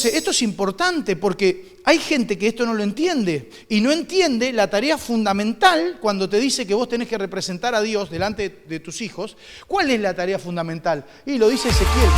Entonces, esto es importante porque hay gente que esto no lo entiende y no entiende la tarea fundamental cuando te dice que vos tenés que representar a Dios delante de tus hijos. ¿Cuál es la tarea fundamental? Y lo dice Ezequiel.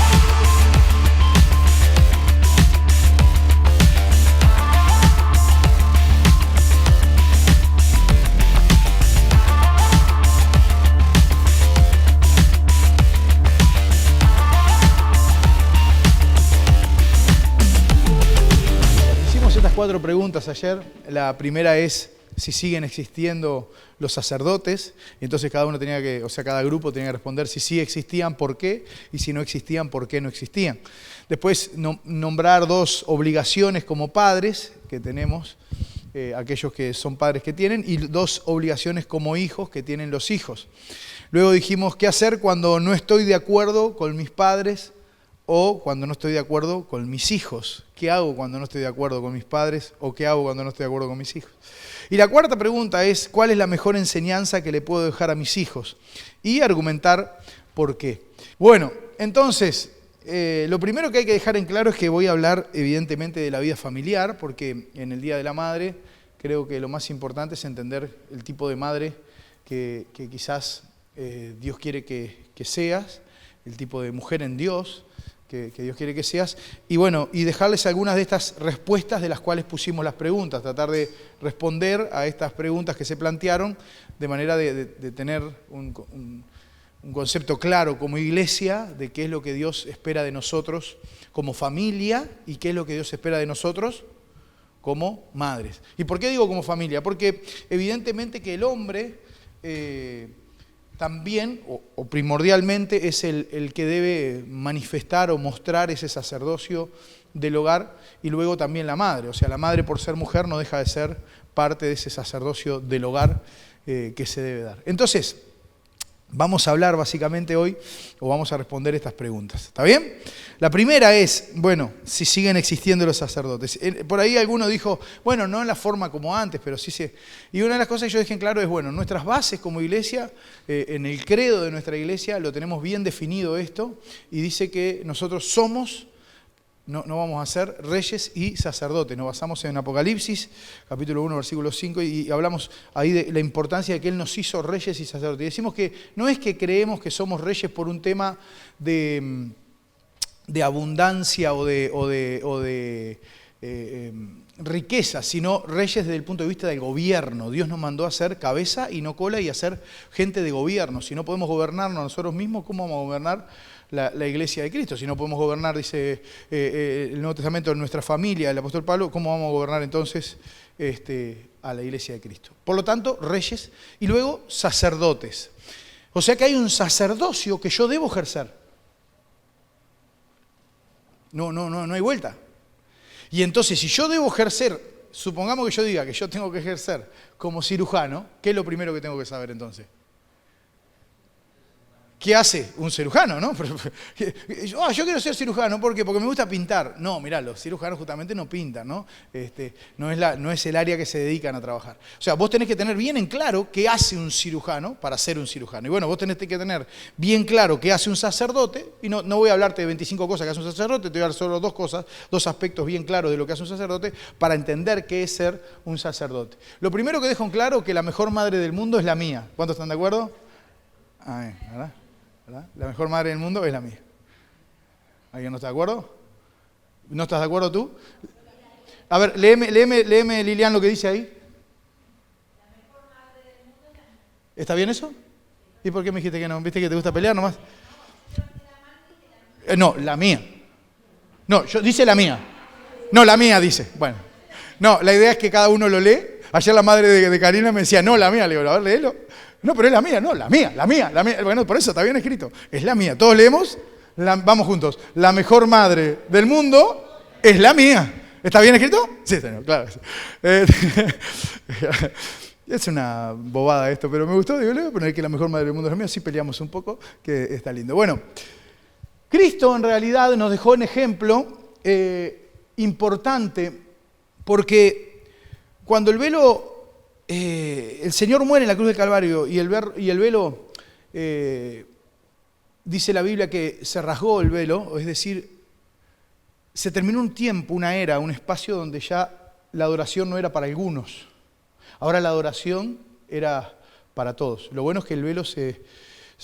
Hicimos estas 4 preguntas ayer. La primera es si siguen existiendo los sacerdotes. Entonces cada grupo tenía que responder si sí existían, por qué, y si no existían, por qué no existían. Después nombrar 2 obligaciones como padres que tenemos, aquellos que son padres que tienen, y 2 obligaciones como hijos que tienen los hijos. Luego dijimos qué hacer cuando no estoy de acuerdo con mis padres o cuando no estoy de acuerdo con mis hijos. ¿Qué hago cuando no estoy de acuerdo con mis padres o qué hago cuando no estoy de acuerdo con mis hijos? Y la cuarta pregunta es, ¿cuál es la mejor enseñanza que le puedo dejar a mis hijos? Y argumentar por qué. Bueno, entonces, lo primero que hay que dejar en claro es que voy a hablar evidentemente de la vida familiar, porque en el Día de la Madre creo que lo más importante es entender el tipo de madre que quizás Dios quiere que seas, el tipo de mujer en Dios que Dios quiere que seas, y bueno, y dejarles algunas de estas respuestas de las cuales pusimos las preguntas, tratar de responder a estas preguntas que se plantearon de manera de tener un concepto claro como iglesia de qué es lo que Dios espera de nosotros como familia y qué es lo que Dios espera de nosotros como madres. ¿Y por qué digo como familia? Porque evidentemente que el hombre también, o primordialmente, es el que debe manifestar o mostrar ese sacerdocio del hogar, y luego también la madre. O sea, la madre, por ser mujer, no deja de ser parte de ese sacerdocio del hogar que se debe dar. Entonces, vamos a hablar básicamente hoy, o vamos a responder estas preguntas. ¿Está bien? La primera es, bueno, si siguen existiendo los sacerdotes. Por ahí alguno dijo, bueno, no en la forma como antes, pero sí se... Y una de las cosas que yo dejé en claro es, bueno, nuestras bases como iglesia, en el credo de nuestra iglesia, lo tenemos bien definido esto, y dice que nosotros somos... No vamos a ser reyes y sacerdotes. Nos basamos en Apocalipsis, capítulo 1, versículo 5, y hablamos ahí de la importancia de que Él nos hizo reyes y sacerdotes. Y decimos que no es que creemos que somos reyes por un tema de abundancia o de riqueza, sino reyes desde el punto de vista del gobierno. Dios nos mandó a ser cabeza y no cola y a ser gente de gobierno. Si no podemos gobernarnos nosotros mismos, ¿cómo vamos a gobernar la iglesia de Cristo? Si no podemos gobernar, dice el Nuevo Testamento, en nuestra familia, el apóstol Pablo, ¿cómo vamos a gobernar entonces a la iglesia de Cristo? Por lo tanto, reyes y luego sacerdotes. O sea que hay un sacerdocio que yo debo ejercer. No hay vuelta. Y entonces, si yo debo ejercer, supongamos que yo diga que yo tengo que ejercer como cirujano, ¿qué es lo primero que tengo que saber entonces? ¿Qué hace un cirujano, no? Yo quiero ser cirujano, ¿por qué? Porque me gusta pintar. No, mirá, los cirujanos justamente no pintan, ¿no? No es el área que se dedican a trabajar. O sea, vos tenés que tener bien en claro qué hace un cirujano para ser un cirujano. Y bueno, vos tenés que tener bien claro qué hace un sacerdote, y no voy a hablarte de 25 cosas que hace un sacerdote, te voy a dar solo 2 cosas, 2 aspectos bien claros de lo que hace un sacerdote para entender qué es ser un sacerdote. Lo primero que dejo en claro es que la mejor madre del mundo es la mía. ¿Cuántos están de acuerdo? ¿Verdad? ¿Verdad? La mejor madre del mundo es la mía. ¿Alguien no está de acuerdo? ¿No estás de acuerdo tú? A ver, léeme Lilian lo que dice ahí. La mejor madre del mundo es la mía. ¿Está bien eso? ¿Y por qué me dijiste que no? ¿Viste que te gusta pelear nomás? No, la mía. No, dice la mía. No, la mía dice. Bueno. No, la idea es que cada uno lo lee. Ayer la madre de Karina me decía, no, la mía. Le digo, a ver, léelo. No, pero es la mía, no, la mía. Bueno, por eso está bien escrito. Es la mía. Todos leemos, vamos juntos. La mejor madre del mundo es la mía. ¿Está bien escrito? Sí, señor, claro. Es una bobada esto, pero me gustó. Digo, le voy a poner que la mejor madre del mundo es la mía. Así peleamos un poco, que está lindo. Bueno, Cristo en realidad nos dejó un ejemplo importante, porque cuando el velo... el Señor muere en la cruz del Calvario y el velo, dice la Biblia que se rasgó el velo, es decir, se terminó un tiempo, una era, un espacio donde ya la adoración no era para algunos. Ahora la adoración era para todos. Lo bueno es que el velo se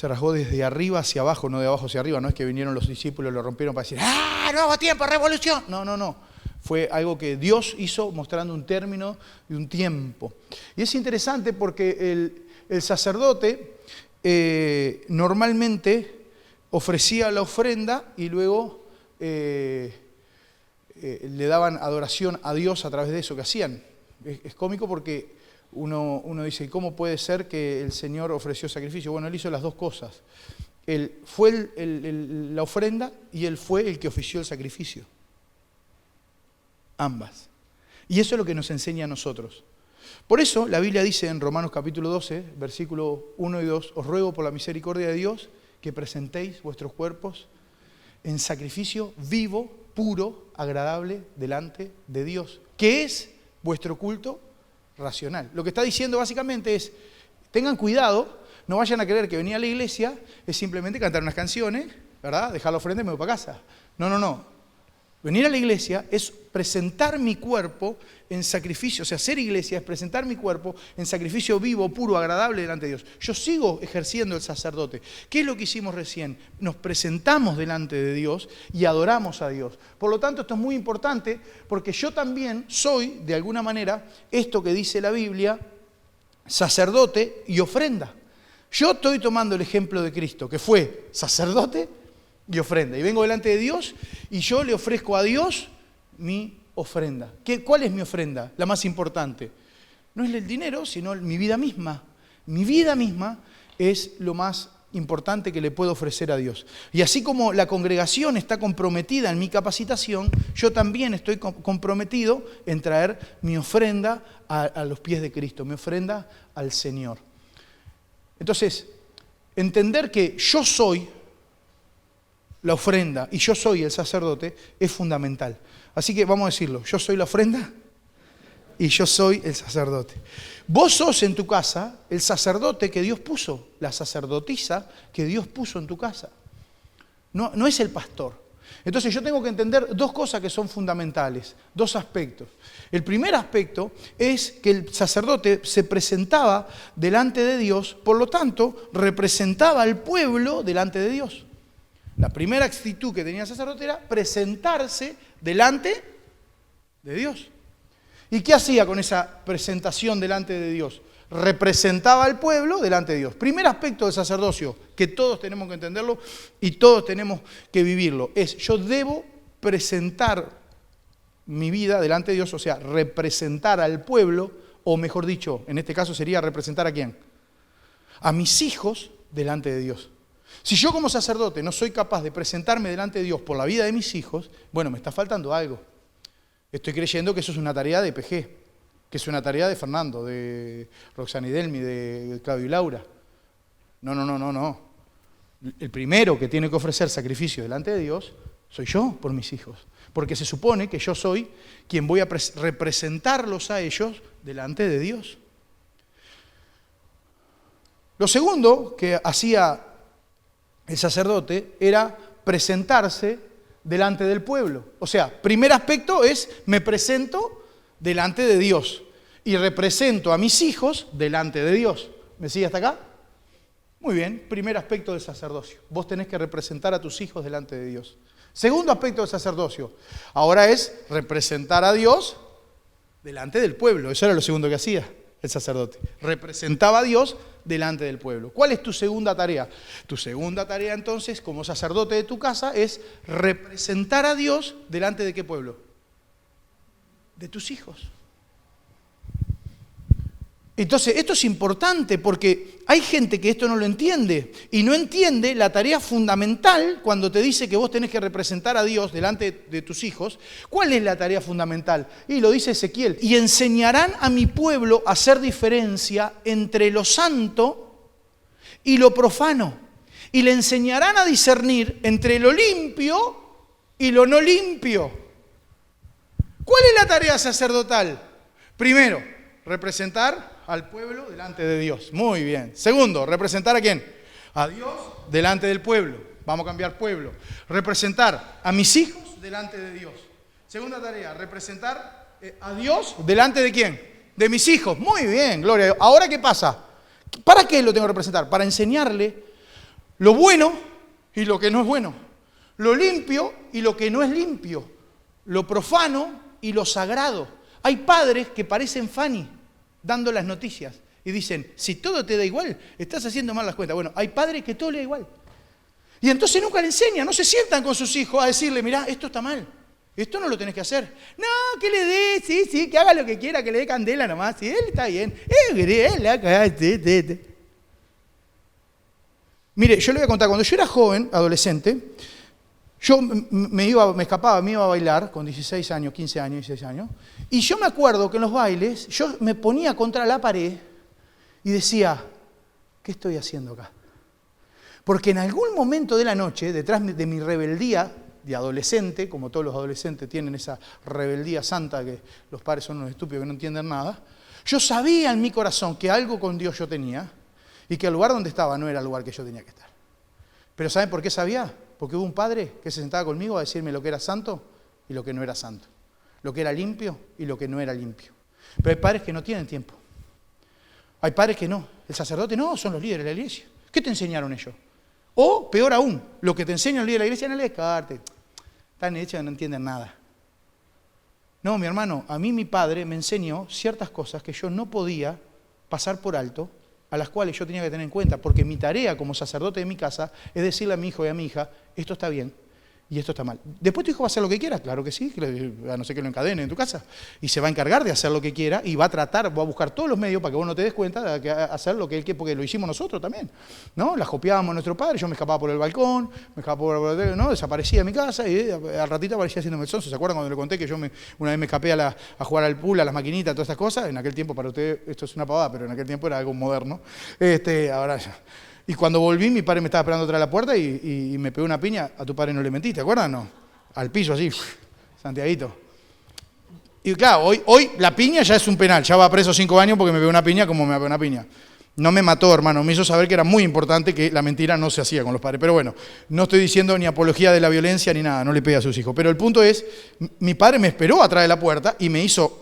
rasgó desde arriba hacia abajo, no de abajo hacia arriba. No es que vinieron los discípulos y lo rompieron para decir, ¡ah, nuevo tiempo, revolución! No. Fue algo que Dios hizo mostrando un término de un tiempo. Y es interesante porque el sacerdote normalmente ofrecía la ofrenda y luego le daban adoración a Dios a través de eso que hacían. Es cómico porque uno dice, ¿cómo puede ser que el Señor ofreció sacrificio? Bueno, Él hizo las dos cosas. Él fue la ofrenda y Él fue el que ofició el sacrificio. Ambas. Y eso es lo que nos enseña a nosotros. Por eso la Biblia dice en Romanos capítulo 12, versículo 1 y 2, os ruego por la misericordia de Dios que presentéis vuestros cuerpos en sacrificio vivo, puro, agradable delante de Dios, que es vuestro culto racional. Lo que está diciendo básicamente es, tengan cuidado, no vayan a creer que venir a la iglesia es simplemente cantar unas canciones, ¿verdad? Dejar la ofrenda y me voy para casa. No. Venir a la iglesia es presentar mi cuerpo en sacrificio, o sea, ser iglesia es presentar mi cuerpo en sacrificio vivo, puro, agradable delante de Dios. Yo sigo ejerciendo el sacerdote. ¿Qué es lo que hicimos recién? Nos presentamos delante de Dios y adoramos a Dios. Por lo tanto, esto es muy importante porque yo también soy, de alguna manera, esto que dice la Biblia, sacerdote y ofrenda. Yo estoy tomando el ejemplo de Cristo, que fue sacerdote y ofrenda. Y vengo delante de Dios y yo le ofrezco a Dios mi ofrenda. ¿Cuál es mi ofrenda? La más importante. No es el dinero, sino mi vida misma. Mi vida misma es lo más importante que le puedo ofrecer a Dios. Y así como la congregación está comprometida en mi capacitación, yo también estoy comprometido en traer mi ofrenda a los pies de Cristo, mi ofrenda al Señor. Entonces, entender que yo soy la ofrenda y yo soy el sacerdote es fundamental. Así que vamos a decirlo, yo soy la ofrenda y yo soy el sacerdote. Vos sos en tu casa el sacerdote que Dios puso, la sacerdotisa que Dios puso en tu casa. No es el pastor. Entonces yo tengo que entender dos cosas que son fundamentales, dos aspectos. El primer aspecto es que el sacerdote se presentaba delante de Dios, por lo tanto representaba al pueblo delante de Dios. La primera actitud que tenía el sacerdote era presentarse delante de Dios. ¿Y qué hacía con esa presentación delante de Dios? Representaba al pueblo delante de Dios. Primer aspecto del sacerdocio, que todos tenemos que entenderlo y todos tenemos que vivirlo, es yo debo presentar mi vida delante de Dios, o sea, representar al pueblo, o mejor dicho, en este caso sería representar ¿a quién? A mis hijos delante de Dios. Si yo como sacerdote no soy capaz de presentarme delante de Dios por la vida de mis hijos, bueno, me está faltando algo. Estoy creyendo que eso es una tarea de PG, que es una tarea de Fernando, de Roxana y Delmi, de Claudio y Laura. No. El primero que tiene que ofrecer sacrificio delante de Dios soy yo por mis hijos. Porque se supone que yo soy quien voy a representarlos a ellos delante de Dios. Lo segundo que hacía el sacerdote era presentarse delante del pueblo. O sea, primer aspecto es me presento delante de Dios y represento a mis hijos delante de Dios. ¿Me sigue hasta acá? Muy bien, primer aspecto del sacerdocio. Vos tenés que representar a tus hijos delante de Dios. Segundo aspecto del sacerdocio, ahora es representar a Dios delante del pueblo. Eso era lo segundo que hacía el sacerdote. Representaba a Dios delante del pueblo. ¿Cuál es tu segunda tarea? Tu segunda tarea entonces, como sacerdote de tu casa, es representar a Dios delante de qué pueblo? De tus hijos. Entonces, esto es importante porque hay gente que esto no lo entiende y no entiende la tarea fundamental cuando te dice que vos tenés que representar a Dios delante de tus hijos. ¿Cuál es la tarea fundamental? Y lo dice Ezequiel. Y enseñarán a mi pueblo a hacer diferencia entre lo santo y lo profano. Y le enseñarán a discernir entre lo limpio y lo no limpio. ¿Cuál es la tarea sacerdotal? Primero, representar al pueblo delante de Dios. Muy bien. Segundo, ¿representar a quién? A Dios delante del pueblo. Vamos a cambiar pueblo. Representar a mis hijos delante de Dios. Segunda tarea, representar a Dios delante de ¿quién? De mis hijos. Muy bien, gloria a Dios. Ahora, ¿qué pasa? ¿Para qué lo tengo que representar? Para enseñarle lo bueno y lo que no es bueno. Lo limpio y lo que no es limpio. Lo profano y lo sagrado. Hay padres que parecen Fanny dando las noticias y dicen, si todo te da igual, estás haciendo mal las cuentas. Bueno, hay padres que todo le da igual. Y entonces nunca le enseñan, no se sientan con sus hijos a decirle, mirá, esto está mal, esto no lo tenés que hacer. No, que le dé, sí, que haga lo que quiera, que le dé candela nomás, sí, él está bien. Mire, yo le voy a contar, cuando yo era joven, adolescente, yo me iba a bailar con 16 años, 15 años, 16 años, y yo me acuerdo que en los bailes yo me ponía contra la pared y decía, ¿qué estoy haciendo acá? Porque en algún momento de la noche, detrás de mi rebeldía de adolescente, como todos los adolescentes tienen esa rebeldía santa que los padres son unos estúpidos que no entienden nada, yo sabía en mi corazón que algo con Dios yo tenía y que el lugar donde estaba no era el lugar que yo tenía que estar. Pero ¿saben por qué sabía? Porque hubo un padre que se sentaba conmigo a decirme lo que era santo y lo que no era santo, lo que era limpio y lo que no era limpio. Pero hay padres que no tienen tiempo. Hay padres que no. El sacerdote no, son los líderes de la iglesia. ¿Qué te enseñaron ellos? O, peor aún, lo que te enseñan los líderes de la iglesia, no les descarte. Están hechos, no entienden nada. No, mi hermano, a mí mi padre me enseñó ciertas cosas que yo no podía pasar por alto, a las cuales yo tenía que tener en cuenta, porque mi tarea como sacerdote de mi casa es decirle a mi hijo y a mi hija, esto está bien y esto está mal. Después tu hijo va a hacer lo que quiera, claro que sí, a no ser que lo encadene en tu casa, y se va a encargar de hacer lo que quiera y va a buscar todos los medios para que vos no te des cuenta de hacer lo que él quiere, porque lo hicimos nosotros también, ¿no? La copiábamos a nuestro padre, yo me escapaba por el balcón, ¿no? Desaparecía de mi casa y al ratito aparecía haciéndome el sonso. ¿Se acuerdan cuando le conté que yo una vez me escapé a jugar al pool, a las maquinitas, todas estas cosas? En aquel tiempo, para ustedes, esto es una pavada, pero en aquel tiempo era algo moderno. Ahora ya. Y cuando volví, mi padre me estaba esperando atrás de la puerta y me pegó una piña. A tu padre no le mentí, ¿te acuerdas? No. Al piso así, Santiaguito. Y claro, hoy la piña ya es un penal. Ya va preso 5 años porque me pegó una piña como me pegó una piña. No me mató, hermano. Me hizo saber que era muy importante que la mentira no se hacía con los padres. Pero bueno, no estoy diciendo ni apología de la violencia ni nada. No le pegue a sus hijos. Pero el punto es, mi padre me esperó atrás de la puerta y me hizo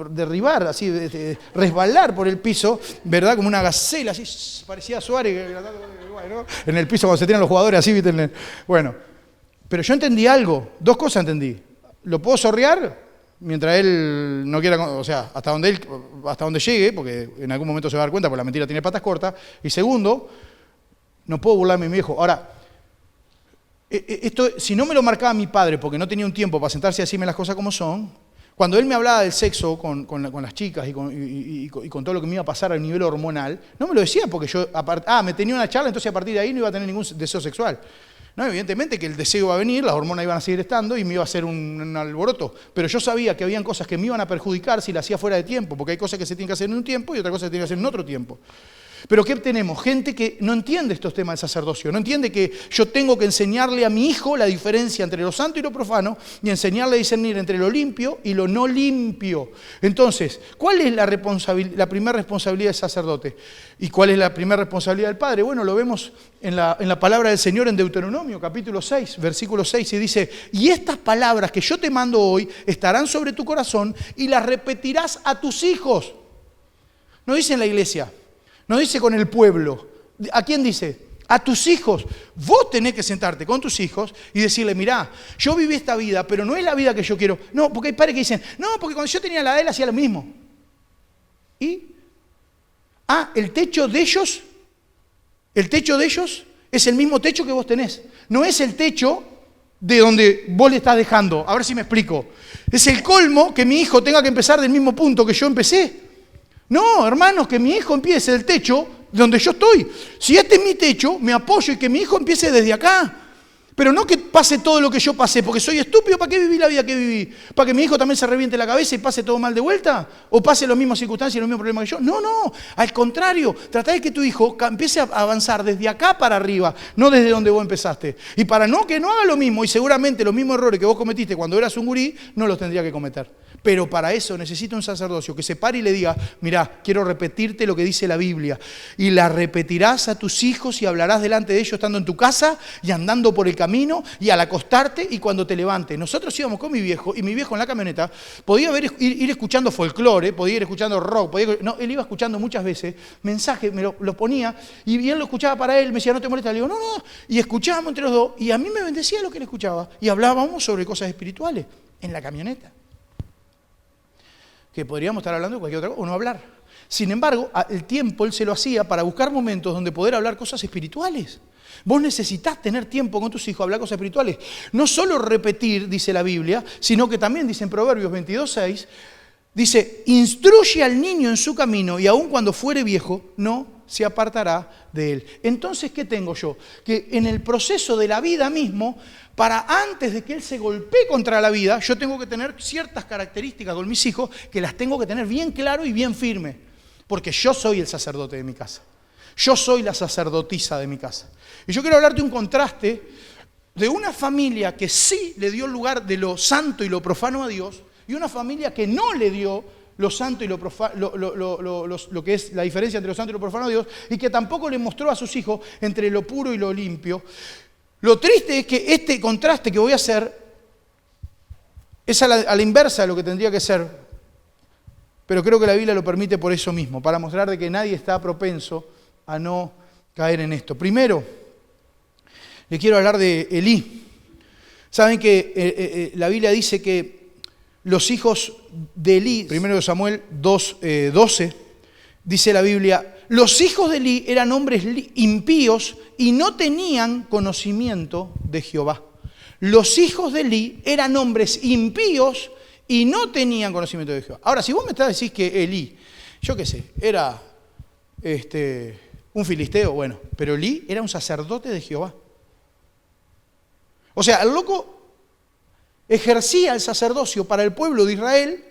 derribar, así, resbalar por el piso, ¿verdad? Como una gacela, así, parecía Suárez, ¿no? En el piso cuando se tiran los jugadores, así, ¿viste? Bueno, pero yo entendí algo. 2 cosas entendí. Lo puedo sorrear mientras él no quiera, o sea, hasta donde llegue, porque en algún momento se va a dar cuenta, porque la mentira tiene patas cortas. Y segundo, no puedo burlarme de mi viejo. Ahora, esto, si no me lo marcaba mi padre, porque no tenía un tiempo para sentarse y decirme las cosas como son, cuando él me hablaba del sexo con las chicas y con todo lo que me iba a pasar a nivel hormonal, no me lo decía porque yo, me tenía una charla, entonces a partir de ahí no iba a tener ningún deseo sexual. No, evidentemente que el deseo iba a venir, las hormonas iban a seguir estando y me iba a hacer un alboroto. Pero yo sabía que habían cosas que me iban a perjudicar si las hacía fuera de tiempo, porque hay cosas que se tienen que hacer en un tiempo y otras cosas que se tienen que hacer en otro tiempo. Pero ¿qué tenemos? Gente que no entiende estos temas del sacerdocio, no entiende que yo tengo que enseñarle a mi hijo la diferencia entre lo santo y lo profano y enseñarle a discernir entre lo limpio y lo no limpio. Entonces, ¿cuál es la primera responsabilidad del sacerdote? ¿Y cuál es la primera responsabilidad del padre? Bueno, lo vemos en la palabra del Señor en Deuteronomio, capítulo 6, versículo 6, y dice, y estas palabras que yo te mando hoy estarán sobre tu corazón y las repetirás a tus hijos. No dice en la iglesia. No dice con el pueblo. ¿A quién dice? A tus hijos. Vos tenés que sentarte con tus hijos y decirle, mirá, yo viví esta vida, pero no es la vida que yo quiero. No, porque hay padres que dicen, no, porque cuando yo tenía la de él hacía lo mismo. ¿Y? El techo de ellos es el mismo techo que vos tenés. No es el techo de donde vos le estás dejando. A ver si me explico. Es el colmo que mi hijo tenga que empezar del mismo punto que yo empecé. No, hermanos, que mi hijo empiece del techo de donde yo estoy. Si este es mi techo, me apoyo y que mi hijo empiece desde acá. Pero no que pase todo lo que yo pasé, porque soy estúpido. ¿Para qué viví la vida que viví? ¿Para que mi hijo también se reviente la cabeza y pase todo mal de vuelta? ¿O pase las mismas circunstancias y los mismos problemas que yo? No, no. Al contrario, trata de que tu hijo empiece a avanzar desde acá para arriba, no desde donde vos empezaste. Y para que no haga lo mismo, y seguramente los mismos errores que vos cometiste cuando eras un gurí, no los tendría que cometer. Pero para eso necesita un sacerdocio que se pare y le diga, mirá, quiero repetirte lo que dice la Biblia. Y la repetirás a tus hijos y hablarás delante de ellos estando en tu casa y andando por el camino y al acostarte y cuando te levantes. Nosotros íbamos con mi viejo y mi viejo en la camioneta podía ir escuchando folclore, podía ir escuchando rock, él iba escuchando muchas veces mensajes, me lo ponía y él lo escuchaba para él, me decía, no te molesta, le digo, no, no, y escuchábamos entre los dos y a mí me bendecía lo que él escuchaba y hablábamos sobre cosas espirituales en la camioneta. Que podríamos estar hablando de cualquier otra cosa o no hablar. Sin embargo, el tiempo él se lo hacía para buscar momentos donde poder hablar cosas espirituales. Vos necesitás tener tiempo con tus hijos, hablar cosas espirituales. No solo repetir, dice la Biblia, sino que también dice en Proverbios 22:6, dice, instruye al niño en su camino y aun cuando fuere viejo, no se apartará de él. Entonces, ¿qué tengo yo? Que en el proceso de la vida mismo, para antes de que él se golpee contra la vida, yo tengo que tener ciertas características con mis hijos que las tengo que tener bien claro y bien firme. Porque yo soy el sacerdote de mi casa. Yo soy la sacerdotisa de mi casa. Y yo quiero hablarte un contraste de una familia que sí le dio lugar de lo santo y lo profano a Dios y una familia que no le dio lo santo y lo profano, lo que es la diferencia entre lo santo y lo profano a Dios y que tampoco le mostró a sus hijos entre lo puro y lo limpio. Lo triste es que este contraste que voy a hacer es a la inversa de lo que tendría que ser, pero creo que la Biblia lo permite por eso mismo, para mostrar de que nadie está propenso a no caer en esto. Primero, le quiero hablar de Elí. Saben que la Biblia dice que los hijos de Elí, 1 Samuel 2:12, dice la Biblia, los hijos de Elí eran hombres impíos y no tenían conocimiento de Jehová. Los hijos de Elí eran hombres impíos y no tenían conocimiento de Jehová. Ahora, si vos me estás diciendo que Elí, yo qué sé, era un filisteo, bueno, pero Elí era un sacerdote de Jehová. O sea, el loco ejercía el sacerdocio para el pueblo de Israel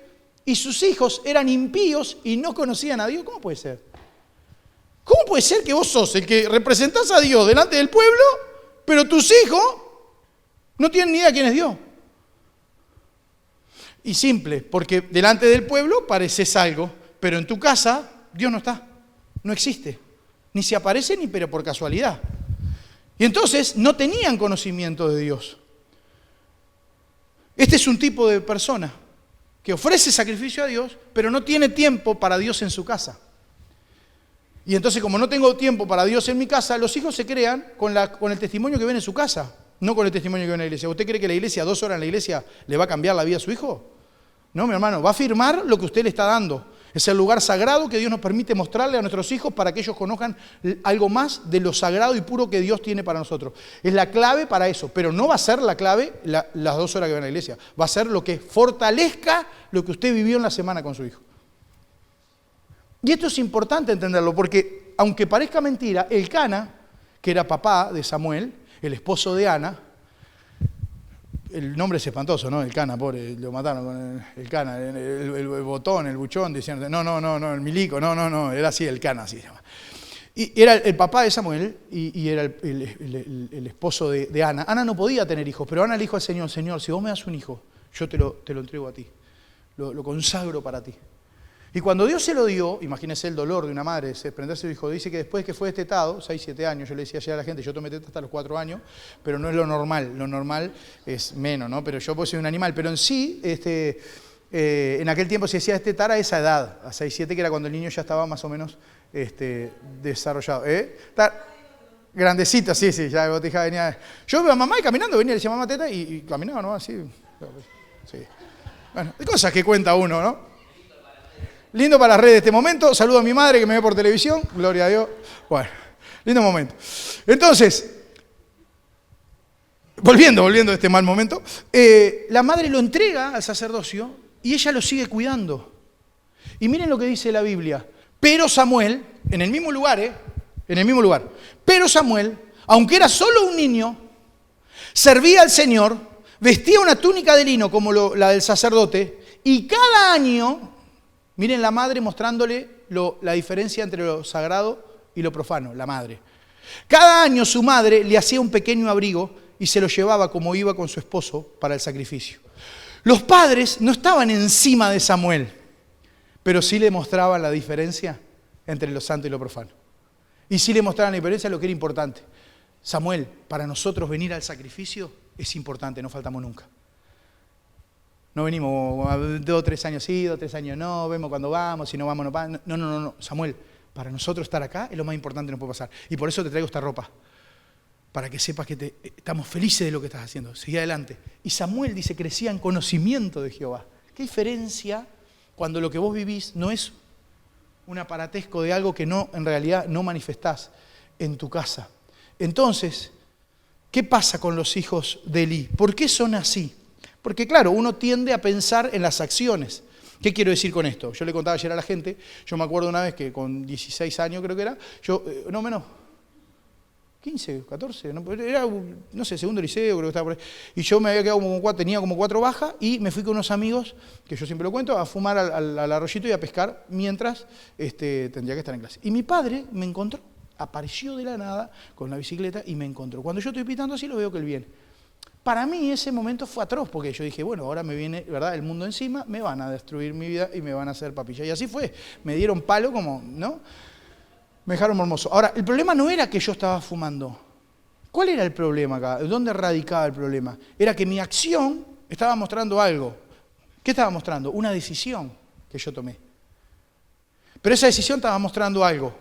y sus hijos eran impíos y no conocían a Dios. ¿Cómo puede ser? ¿Cómo puede ser que vos sos el que representás a Dios delante del pueblo, pero tus hijos no tienen ni idea quién es Dios? Y simple, porque delante del pueblo pareces algo, pero en tu casa Dios no está, no existe, ni se aparece ni pero por casualidad. Y entonces no tenían conocimiento de Dios. Este es un tipo de persona que ofrece sacrificio a Dios, pero no tiene tiempo para Dios en su casa. Y entonces, como no tengo tiempo para Dios en mi casa, los hijos se crean con el testimonio que ven en su casa, no con el testimonio que ven en la iglesia. ¿Usted cree que la iglesia, 2 horas en la iglesia, le va a cambiar la vida a su hijo? No, mi hermano, va a afirmar lo que usted le está dando. Es el lugar sagrado que Dios nos permite mostrarle a nuestros hijos para que ellos conozcan algo más de lo sagrado y puro que Dios tiene para nosotros. Es la clave para eso, pero no va a ser la clave las 2 horas que ven a la iglesia. Va a ser lo que fortalezca lo que usted vivió en la semana con su hijo. Y esto es importante entenderlo, porque aunque parezca mentira, Elcana, que era papá de Samuel, el esposo de Ana, el nombre es espantoso, ¿no? Elcana, pobre, lo mataron con Elcana, el botón, el buchón, diciendo, no, el milico, no, era así, Elcana, así se llama. Y era el papá de Samuel y era el esposo de Ana. Ana no podía tener hijos, pero Ana le dijo al Señor, Señor, si vos me das un hijo, yo te lo entrego a ti, lo consagro para ti. Y cuando Dios se lo dio, imagínese el dolor de una madre desprenderse de su hijo, dice que después que fue destetado, 6, 7 años, yo le decía ayer a la gente, yo tomé teta hasta los 4 años, pero no es lo normal es menos, ¿no? Pero yo soy un animal, pero en sí, en aquel tiempo se decía destetar a esa edad, a 6, 7, que era cuando el niño ya estaba más o menos desarrollado. Grandecita, sí, ya botija venía. Yo veo a mamá y caminando, venía, le decía mamá teta y caminaba, ¿no? Así, sí. Bueno, hay cosas que cuenta uno, ¿no? Lindo para las redes este momento. Saludo a mi madre que me ve por televisión. Gloria a Dios. Bueno, lindo momento. Entonces, volviendo a este mal momento, la madre lo entrega al sacerdocio y ella lo sigue cuidando. Y miren lo que dice la Biblia. Pero Samuel, en el mismo lugar, pero Samuel, aunque era solo un niño, servía al Señor, vestía una túnica de lino como la del sacerdote, y cada año, miren la madre mostrándole la diferencia entre lo sagrado y lo profano, la madre. Cada año su madre le hacía un pequeño abrigo y se lo llevaba como iba con su esposo para el sacrificio. Los padres no estaban encima de Samuel, pero sí le mostraban la diferencia entre lo santo y lo profano. Y sí le mostraban la diferencia de lo que era importante. Samuel, para nosotros venir al sacrificio es importante, no faltamos nunca. No venimos 2 o 3 años sí, 2 o 3 años no, vemos cuando vamos, si no vamos no vamos. No. Samuel, para nosotros estar acá es lo más importante que nos puede pasar. Y por eso te traigo esta ropa, para que sepas que estamos felices de lo que estás haciendo. Seguí adelante. Y Samuel dice, crecía en conocimiento de Jehová. ¿Qué diferencia cuando lo que vos vivís no es un aparatesco de algo que no, en realidad no manifestás en tu casa? Entonces, ¿qué pasa con los hijos de Elí? ¿Por qué son así? Porque claro, uno tiende a pensar en las acciones. ¿Qué quiero decir con esto? Yo le contaba ayer a la gente, yo me acuerdo una vez que con 16 años creo que era, yo, no menos, 15, 14, no sé, segundo liceo creo que estaba por ahí. Y yo me había quedado tenía como 4 bajas y me fui con unos amigos, que yo siempre lo cuento, a fumar al arroyito y a pescar mientras tendría que estar en clase. Y mi padre me encontró, apareció de la nada con la bicicleta y me encontró. Cuando yo estoy pitando así lo veo que él viene. Para mí ese momento fue atroz, porque yo dije, bueno, ahora me viene, ¿verdad?, el mundo encima, me van a destruir mi vida y me van a hacer papilla. Y así fue, me dieron palo como, ¿no? Me dejaron mormoso. Ahora, el problema no era que yo estaba fumando. ¿Cuál era el problema acá? ¿Dónde radicaba el problema? Era que mi acción estaba mostrando algo. ¿Qué estaba mostrando? Una decisión que yo tomé. Pero esa decisión estaba mostrando algo,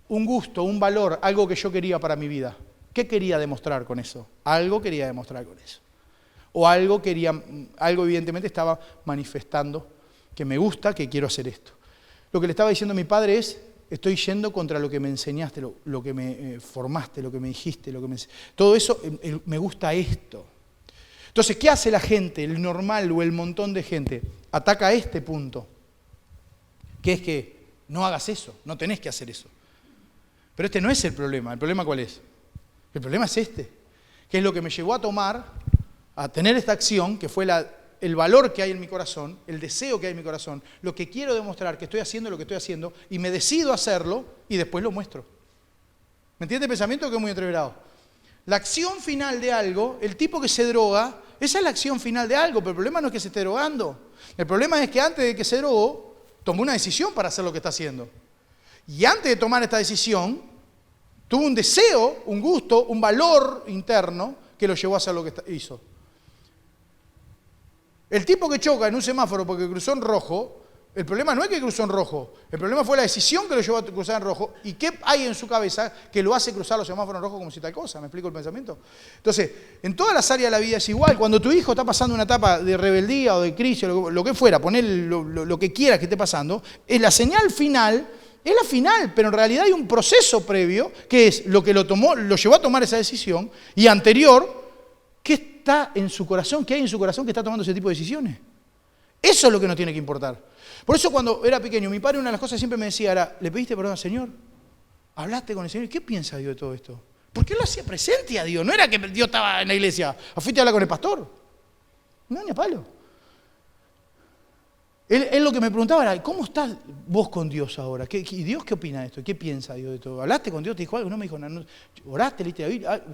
un gusto, un valor, algo que yo quería para mi vida. ¿Qué quería demostrar con eso? Algo quería demostrar con eso. O algo evidentemente estaba manifestando que me gusta, que quiero hacer esto. Lo que le estaba diciendo a mi padre es, estoy yendo contra lo que me enseñaste, lo que me formaste, lo que me dijiste, todo eso, me gusta esto. Entonces, ¿qué hace la gente, el normal o el montón de gente? Ataca a este punto, que es que no hagas eso, no tenés que hacer eso. Pero este no es el problema. ¿El problema cuál es? El problema es que es lo que me llevó a tener esta acción, que fue el valor que hay en mi corazón, el deseo que hay en mi corazón, lo que quiero demostrar, que estoy haciendo lo que estoy haciendo, y me decido hacerlo y después lo muestro. ¿Me entiende el pensamiento? Que es muy entreverado. La acción final de algo, el tipo que se droga, esa es la acción final de algo, pero el problema no es que se esté drogando. El problema es que antes de que se drogó, tomó una decisión para hacer lo que está haciendo. Y antes de tomar esta decisión, tuvo un deseo, un gusto, un valor interno que lo llevó a hacer lo que hizo. El tipo que choca en un semáforo porque cruzó en rojo, el problema no es que cruzó en rojo, el problema fue la decisión que lo llevó a cruzar en rojo y qué hay en su cabeza que lo hace cruzar los semáforos en rojo como si tal cosa. ¿Me explico el pensamiento? Entonces, en todas las áreas de la vida es igual. Cuando tu hijo está pasando una etapa de rebeldía o de crisis, lo que fuera, poner lo que quieras que esté pasando, es la señal final. Es la final, pero en realidad hay un proceso previo que es lo que lo llevó a tomar esa decisión y anterior, ¿qué está en su corazón? ¿Qué hay en su corazón que está tomando ese tipo de decisiones? Eso es lo que nos tiene que importar. Por eso cuando era pequeño, mi padre una de las cosas siempre me decía era, ¿le pediste perdón al Señor? ¿Hablaste con el Señor? ¿Qué piensa Dios de todo esto? Porque él lo hacía presente a Dios, no era que Dios estaba en la iglesia, fuiste a hablar con el pastor. No, ni a palo. Él lo que me preguntaba era, ¿cómo estás vos con Dios ahora? ¿Y Dios qué opina de esto? ¿Qué piensa Dios de todo? ¿Hablaste con Dios? ¿Te dijo algo? No me dijo nada. ¿Oraste? ¿Leíste la Biblia?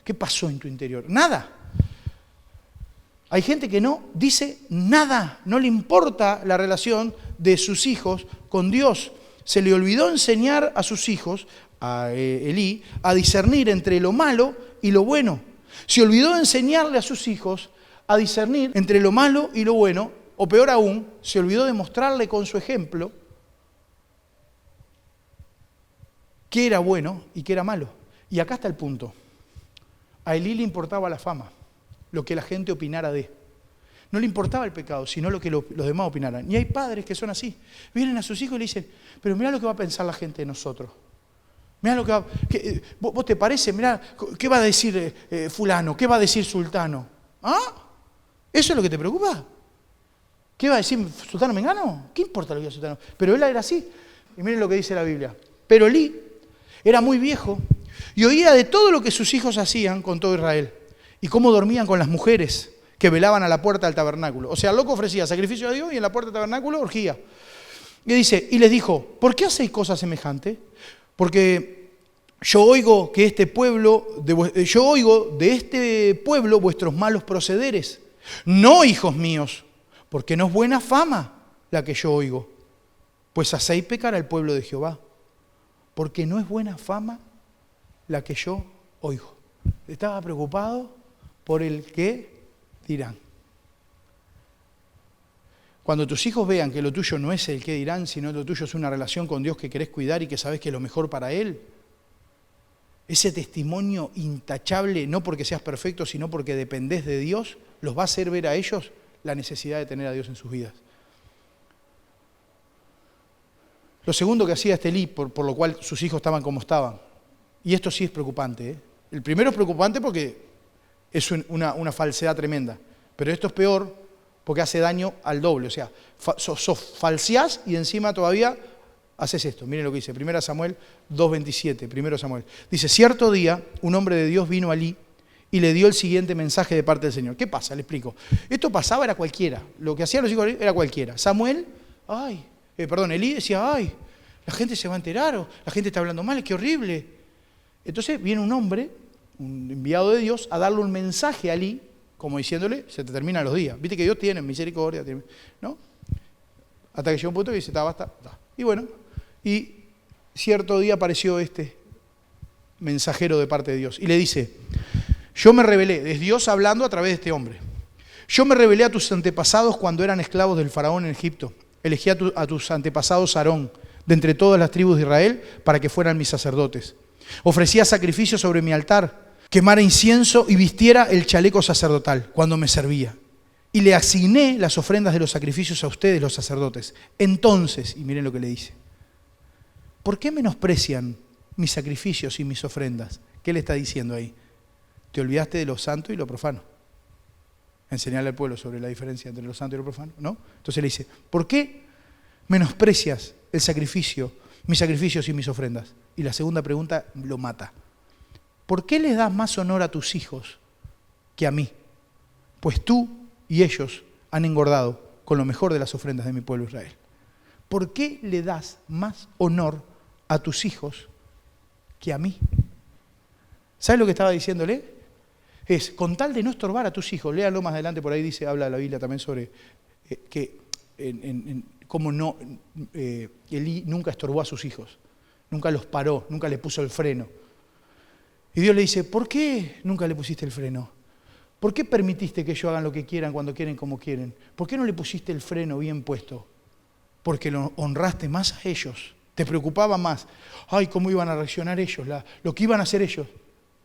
¿Qué pasó en tu interior? Nada. Hay gente que no dice nada, no le importa la relación de sus hijos con Dios. Se le olvidó enseñar a sus hijos, a Elí, a discernir entre lo malo y lo bueno. Se olvidó enseñarle a sus hijos a discernir entre lo malo y lo bueno. O peor aún, se olvidó de mostrarle con su ejemplo qué era bueno y qué era malo. Y acá está el punto. A Elí le importaba la fama, lo que la gente opinara de. No le importaba el pecado, sino lo que los demás opinaran. Y hay padres que son así. Vienen a sus hijos y le dicen, pero mirá lo que va a pensar la gente de nosotros. Mirá lo que va... ¿Vos te parece? Mirá, ¿qué va a decir fulano? ¿Qué va a decir sultano? ¿Ah? ¿Eso es lo que te preocupa? ¿Qué va a decir sultano Mengano? ¿Qué importa lo que diga sultano? Pero él era así. Y miren lo que dice la Biblia. Pero Elí era muy viejo y oía de todo lo que sus hijos hacían con todo Israel. y cómo dormían con las mujeres que velaban a la puerta del tabernáculo. O sea, el loco ofrecía sacrificio a Dios y en la puerta del tabernáculo orgía. Y dice, y les dijo, ¿por qué hacéis cosas semejantes? Porque yo oigo de este pueblo vuestros malos procederes. No, hijos míos, porque no es buena fama la que yo oigo, pues hacéis pecar al pueblo de Jehová, porque no es buena fama la que yo oigo. Estaba preocupado por el qué dirán. Cuando tus hijos vean que lo tuyo no es el qué dirán, sino lo tuyo es una relación con Dios que querés cuidar y que sabés que es lo mejor para Él, ese testimonio intachable, no porque seas perfecto, sino porque dependés de Dios, los va a hacer ver a ellos la necesidad de tener a Dios en sus vidas. Lo segundo que hacía Elí, por lo cual sus hijos estaban como estaban, y esto sí es preocupante, ¿eh? El primero es preocupante porque es una falsedad tremenda, pero esto es peor porque hace daño al doble, o sea, falseás y encima todavía haces esto. Miren lo que dice, 1 Samuel 2:27, 1 Samuel. Dice, cierto día un hombre de Dios vino a Elí y le dio el siguiente mensaje de parte del Señor. ¿Qué pasa? Le explico. Esto pasaba, era cualquiera. Lo que hacían los hijos de Elí era cualquiera. Elí decía, la gente se va a enterar, o la gente está hablando mal, qué horrible. Entonces viene un hombre, un enviado de Dios, a darle un mensaje a Elí, como diciéndole, se te terminan los días. Viste que Dios tiene misericordia, ¿no? Hasta que llegó un punto que dice, basta. Y bueno, y cierto día apareció este mensajero de parte de Dios y le dice, yo me rebelé, es Dios hablando a través de este hombre. Yo me rebelé a tus antepasados cuando eran esclavos del faraón en Egipto. Elegí a tus antepasados Aarón, de entre todas las tribus de Israel, para que fueran mis sacerdotes. Ofrecía sacrificios sobre mi altar, quemara incienso y vistiera el chaleco sacerdotal cuando me servía. Y le asigné las ofrendas de los sacrificios a ustedes, los sacerdotes. Entonces, y miren lo que le dice, ¿por qué menosprecian mis sacrificios y mis ofrendas? ¿Qué le está diciendo ahí? Te olvidaste de lo santo y lo profano. Enseñarle al pueblo sobre la diferencia entre lo santo y lo profano, ¿no? Entonces le dice, ¿por qué menosprecias el sacrificio, mis sacrificios y mis ofrendas? Y la segunda pregunta lo mata. ¿Por qué les das más honor a tus hijos que a mí? Pues tú y ellos han engordado con lo mejor de las ofrendas de mi pueblo Israel. ¿Por qué le das más honor a tus hijos que a mí? ¿Sabes lo que estaba diciéndole? Es, con tal de no estorbar a tus hijos, léalo más adelante, por ahí dice, habla la Biblia también sobre cómo no, Elí nunca estorbó a sus hijos, nunca los paró, nunca le puso el freno. Y Dios le dice, ¿por qué nunca le pusiste el freno? ¿Por qué permitiste que ellos hagan lo que quieran, cuando quieren, como quieren? ¿Por qué no le pusiste el freno bien puesto? Porque lo honraste más a ellos, te preocupaba más, cómo iban a reaccionar ellos, lo que iban a hacer ellos,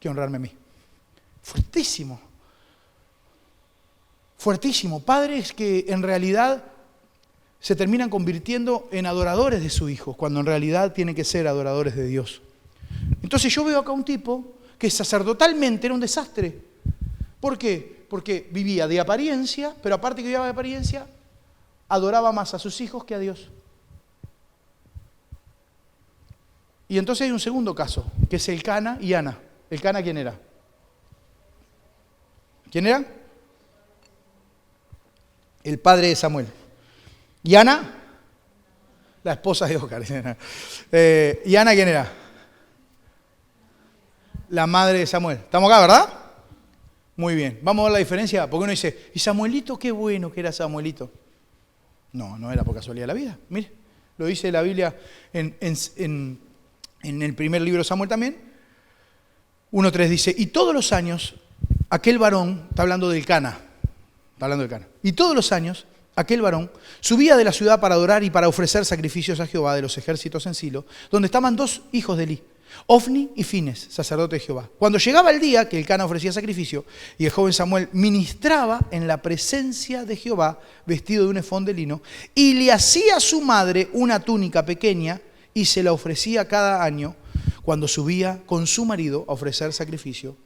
que honrarme a mí. Fuertísimo. Fuertísimo. Padres que en realidad se terminan convirtiendo en adoradores de su hijo, cuando en realidad tienen que ser adoradores de Dios. Entonces yo veo acá un tipo que sacerdotalmente era un desastre. ¿Por qué? Porque vivía de apariencia, pero aparte que vivía de apariencia, adoraba más a sus hijos que a Dios. Y entonces hay un segundo caso, que es Elcana y Ana. ¿Elcana quién era? ¿Quién era? El padre de Samuel. ¿Y Ana? La esposa de Ócar. ¿Y Ana quién era? La madre de Samuel. ¿Estamos acá, verdad? Muy bien. Vamos a ver la diferencia. Porque uno dice, ¿y Samuelito qué bueno que era Samuelito? No era por casualidad de la vida. Mire, lo dice la Biblia en el primer libro de Samuel también. 1:3 dice, y todos los años aquel varón, está hablando del Cana, y todos los años aquel varón subía de la ciudad para adorar y para ofrecer sacrificios a Jehová de los ejércitos en Silo, donde estaban 2 hijos de Elí, Ofni y Fines, sacerdote de Jehová. Cuando llegaba el día que el Cana ofrecía sacrificio y el joven Samuel ministraba en la presencia de Jehová vestido de un efón de lino y le hacía a su madre una túnica pequeña y se la ofrecía cada año cuando subía con su marido a ofrecer sacrificio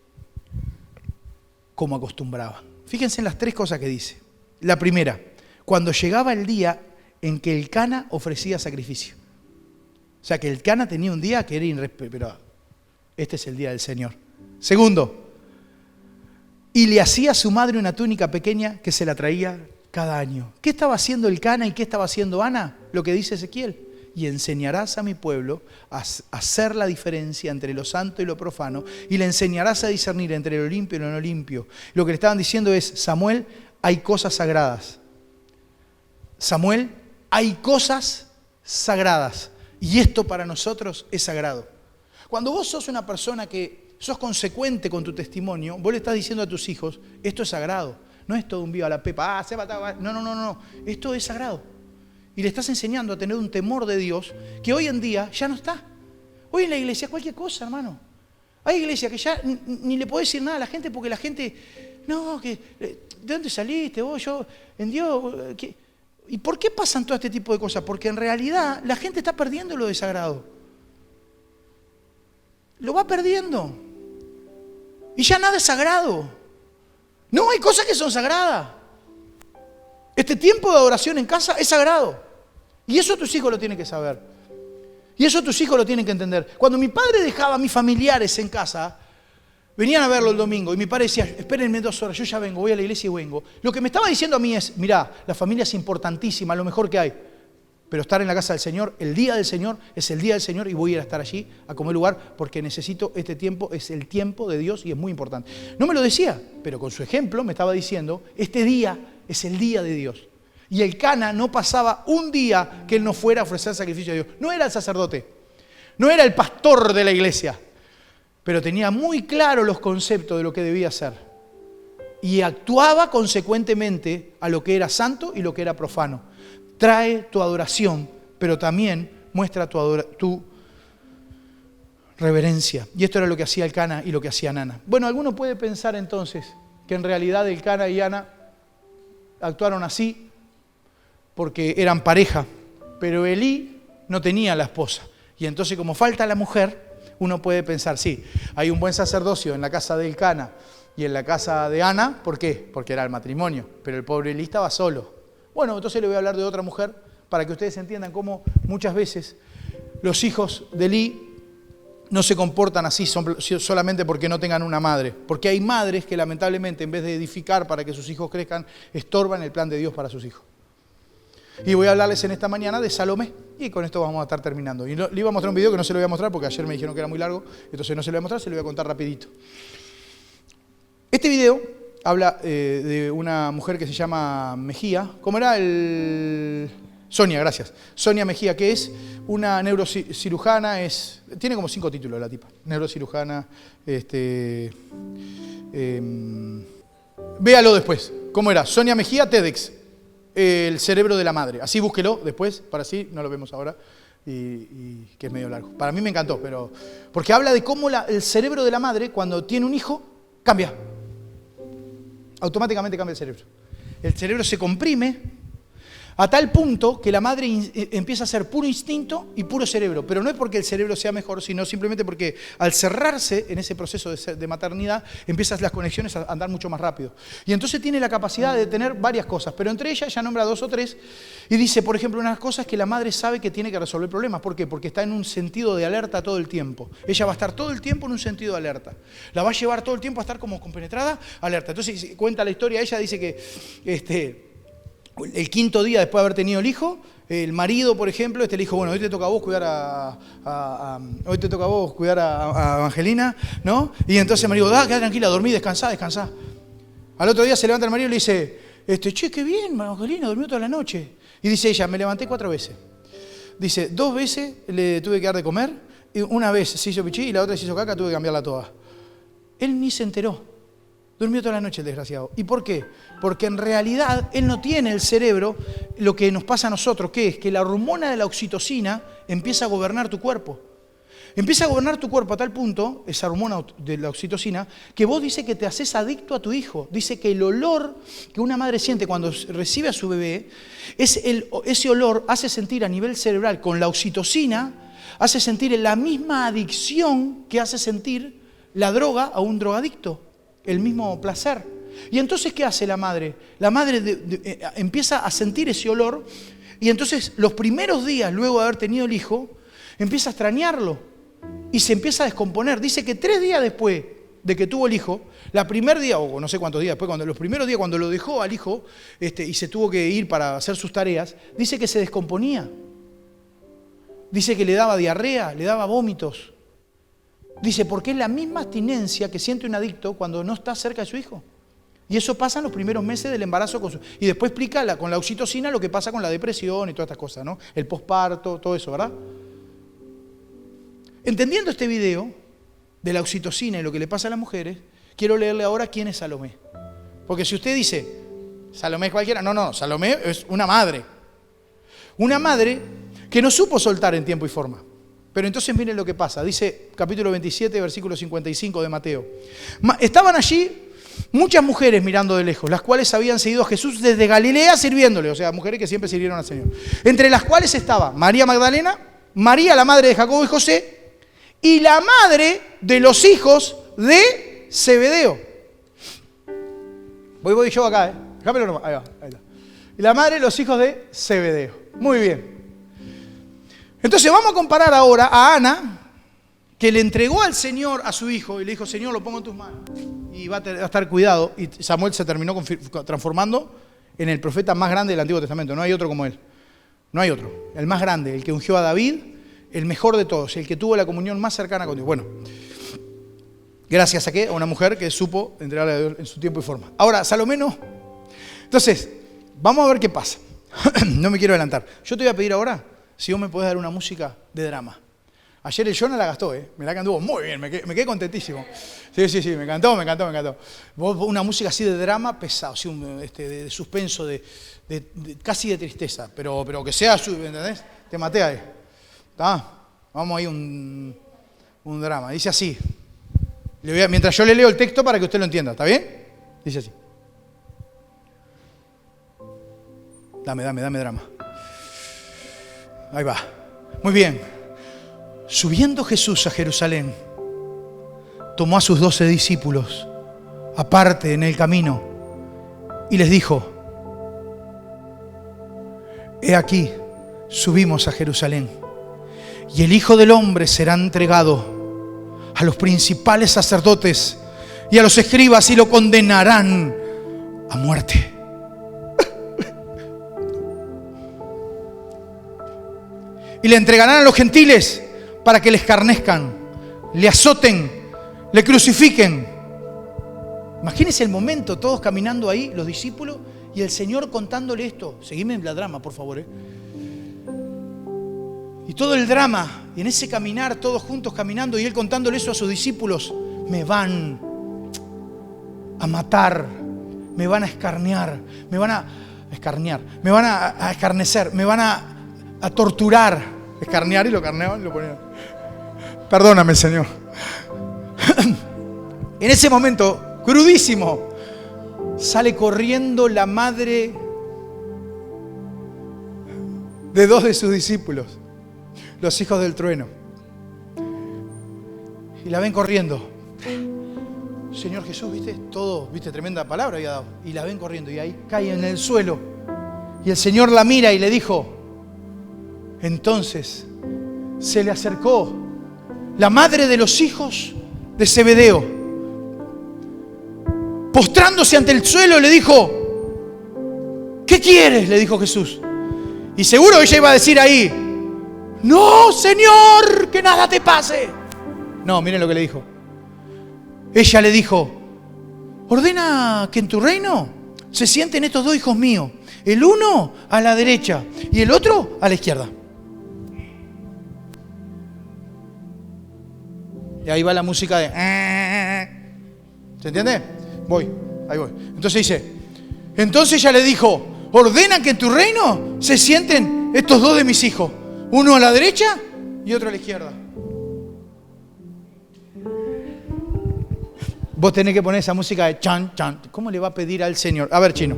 como acostumbraba. Fíjense en las 3 cosas que dice. La primera, cuando llegaba el día en que el Cana ofrecía sacrificio. O sea, que el Cana tenía un día que era pero este es el día del Señor. Segundo, y le hacía a su madre una túnica pequeña que se la traía cada año. ¿Qué estaba haciendo el Cana y qué estaba haciendo Ana? Lo que dice Ezequiel. Y enseñarás a mi pueblo a hacer la diferencia entre lo santo y lo profano, y le enseñarás a discernir entre lo limpio y lo no limpio. Lo que le estaban diciendo es: Samuel, hay cosas sagradas. Samuel, hay cosas sagradas. Y esto para nosotros es sagrado. Cuando vos sos una persona que sos consecuente con tu testimonio, vos le estás diciendo a tus hijos: esto es sagrado. No es todo un viva la pepa, se va. No. Esto es sagrado. Y le estás enseñando a tener un temor de Dios que hoy en día ya no está. Hoy en la iglesia es cualquier cosa, hermano. Hay iglesias que ya ni le podés decir nada a la gente porque la gente, no, que ¿de dónde saliste vos? Yo, en Dios. ¿Qué? ¿Y por qué pasan todo este tipo de cosas? Porque en realidad la gente está perdiendo lo de sagrado. Lo va perdiendo. Y ya nada es sagrado. No, hay cosas que son sagradas. Este tiempo de adoración en casa es sagrado. Y eso tus hijos lo tienen que saber. Y eso tus hijos lo tienen que entender. Cuando mi padre dejaba a mis familiares en casa, venían a verlo el domingo y mi padre decía: espérenme 2 horas, yo ya vengo, voy a la iglesia y vengo. Lo que me estaba diciendo a mí es: mirá, la familia es importantísima, lo mejor que hay. Pero estar en la casa del Señor, el día del Señor, es el día del Señor y voy a ir a estar allí, a comer lugar, porque necesito este tiempo, es el tiempo de Dios y es muy importante. No me lo decía, pero con su ejemplo me estaba diciendo: este día es el día de Dios. Y el Cana no pasaba un día que él no fuera a ofrecer sacrificio a Dios. No era el sacerdote, no era el pastor de la iglesia, pero tenía muy claro los conceptos de lo que debía hacer. Y actuaba consecuentemente a lo que era santo y lo que era profano. Trae tu adoración, pero también muestra tu reverencia. Y esto era lo que hacía el Cana y lo que hacía Ana. Bueno, alguno puede pensar entonces que en realidad el Cana y Ana actuaron así porque eran pareja, pero Elí no tenía la esposa. Y entonces, como falta la mujer, uno puede pensar: sí, hay un buen sacerdocio en la casa del Cana y en la casa de Ana. ¿Por qué? Porque era el matrimonio, pero el pobre Elí estaba solo. Bueno, entonces le voy a hablar de otra mujer para que ustedes entiendan cómo muchas veces los hijos de Elí no se comportan así solamente porque no tengan una madre. Porque hay madres que lamentablemente, en vez de edificar para que sus hijos crezcan, estorban el plan de Dios para sus hijos. Y voy a hablarles en esta mañana de Salomé. Y con esto vamos a estar terminando. Y le iba a mostrar un video que no se lo voy a mostrar porque ayer me dijeron que era muy largo. Entonces no se lo voy a mostrar, se lo voy a contar rapidito. Este video habla de una mujer que se llama Mejía. ¿Cómo era? Sonia, gracias. Sonia Mejía, que es una neurocirujana, tiene como 5 títulos la tipa. Neurocirujana, véalo después. ¿Cómo era? Sonia Mejía, TEDx. El cerebro de la madre. Así búsquelo después, para así, no lo vemos ahora, y que es medio largo. Para mí me encantó, pero porque habla de cómo el cerebro de la madre, cuando tiene un hijo, cambia. Automáticamente cambia el cerebro. El cerebro se comprime a tal punto que la madre empieza a ser puro instinto y puro cerebro. Pero no es porque el cerebro sea mejor, sino simplemente porque al cerrarse en ese proceso de maternidad, empiezan las conexiones a andar mucho más rápido. Y entonces tiene la capacidad de tener varias cosas, pero entre ellas ella nombra 2 o 3 y dice, por ejemplo, unas cosas que la madre sabe que tiene que resolver problemas. ¿Por qué? Porque está en un sentido de alerta todo el tiempo. Ella va a estar todo el tiempo en un sentido de alerta. La va a llevar todo el tiempo a estar como compenetrada, alerta. Entonces cuenta la historia, ella dice que el 5.º día después de haber tenido el hijo, el marido, por ejemplo, le dijo: bueno, hoy te toca a vos cuidar a Evangelina, ¿no? Y entonces el marido: queda tranquila, dormí, descansá. Al otro día se levanta el marido y le dice: che, qué bien, Evangelina, durmió toda la noche. Y dice ella: me levanté 4 veces. Dice: 2 veces le tuve que dar de comer, y una vez se hizo pichí y la otra se hizo caca, tuve que cambiarla toda. Él ni se enteró. Durmió toda la noche el desgraciado. ¿Y por qué? Porque en realidad él no tiene el cerebro lo que nos pasa a nosotros, que es que la hormona de la oxitocina empieza a gobernar tu cuerpo. Empieza a gobernar tu cuerpo a tal punto, esa hormona de la oxitocina, que vos dice que te haces adicto a tu hijo. Dice que el olor que una madre siente cuando recibe a su bebé, ese olor hace sentir a nivel cerebral con la oxitocina, hace sentir la misma adicción que hace sentir la droga a un drogadicto. El mismo placer. Y entonces, ¿qué hace la madre? La madre empieza a sentir ese olor y entonces los primeros días, luego de haber tenido el hijo, empieza a extrañarlo y se empieza a descomponer. Dice que 3 días después de que tuvo el hijo, la primer día, o no sé cuántos días después, los primeros días cuando lo dejó al hijo y se tuvo que ir para hacer sus tareas, dice que se descomponía. Dice que le daba diarrea, le daba vómitos. Dice, porque es la misma abstinencia que siente un adicto cuando no está cerca de su hijo. Y eso pasa en los primeros meses del embarazo. Y después explica con la oxitocina lo que pasa con la depresión y todas estas cosas, ¿no? El posparto, todo eso, ¿verdad? Entendiendo este video de la oxitocina y lo que le pasa a las mujeres, quiero leerle ahora quién es Salomé. Porque si usted dice, Salomé es cualquiera, no, Salomé es una madre. Una madre que no supo soltar en tiempo y forma. Pero entonces miren lo que pasa. Dice capítulo 27, versículo 55 de Mateo. Estaban allí muchas mujeres mirando de lejos, las cuales habían seguido a Jesús desde Galilea sirviéndole. O sea, mujeres que siempre sirvieron al Señor. Entre las cuales estaba María Magdalena, María, la madre de Jacobo y José, y la madre de los hijos de Zebedeo. Voy yo acá, Déjamelo nomás. Ahí está. Y la madre de los hijos de Zebedeo. Muy bien. Entonces vamos a comparar ahora a Ana, que le entregó al Señor a su hijo y le dijo, Señor, lo pongo en tus manos. Y va a estar cuidado. Y Samuel se terminó transformando en el profeta más grande del Antiguo Testamento. No hay otro como él. No hay otro. El más grande, el que ungió a David, el mejor de todos, el que tuvo la comunión más cercana con Dios. Bueno, gracias a qué? A una mujer que supo entregarle a Dios en su tiempo y forma. Ahora, Salomé no. Entonces, vamos a ver qué pasa. No me quiero adelantar. Yo te voy a pedir ahora si vos me podés dar una música de drama. Ayer el Jonah la gastó, me la cantó muy bien, me quedé contentísimo. Sí, me encantó. Vos una música así de drama pesado, así de suspenso, casi de tristeza, pero que sea, ¿entendés? Te maté ahí. ¿Está? Vamos ahí un drama. Dice así. Mientras yo le leo el texto para que usted lo entienda, ¿está bien? Dice así. Dame drama. Ahí va. Muy bien. Subiendo Jesús a Jerusalén, tomó a sus 12 discípulos aparte en el camino y les dijo, he aquí, subimos a Jerusalén y el Hijo del Hombre será entregado a los principales sacerdotes y a los escribas y lo condenarán a muerte. Y le entregarán a los gentiles para que le escarnezcan, le azoten, le crucifiquen. Imagínense el momento, todos caminando ahí, los discípulos, y el Señor contándole esto. Seguime en la drama, por favor. Y todo el drama, y en ese caminar, todos juntos caminando, y Él contándole eso a sus discípulos. Me van a matar, me van a escarnear, me van a escarnecer, me van a torturar. Escarnear y lo carneaban y lo ponían. Perdóname, Señor. En ese momento, crudísimo, sale corriendo la madre de 2 de sus discípulos, los hijos del trueno. Y la ven corriendo. Señor Jesús, ¿viste? Todo, ¿viste? Tremenda palabra había dado. Y la ven corriendo y ahí cae en el suelo. Y el Señor la mira y le dijo, entonces se le acercó la madre de los hijos de Zebedeo. Postrándose ante el suelo le dijo, ¿qué quieres? Le dijo Jesús. Y seguro ella iba a decir ahí, no, Señor, que nada te pase. No, miren lo que le dijo. Ella le dijo, ordena que en tu reino se sienten estos 2 hijos míos, el uno a la derecha y el otro a la izquierda. Y ahí va la música de... ¿Se entiende? Ahí voy. Entonces dice, entonces ella le dijo, ordena que en tu reino se sienten estos 2 de mis hijos, uno a la derecha y otro a la izquierda. Vos tenés que poner esa música de chan, chan. ¿Cómo le va a pedir al Señor? A ver, Chino.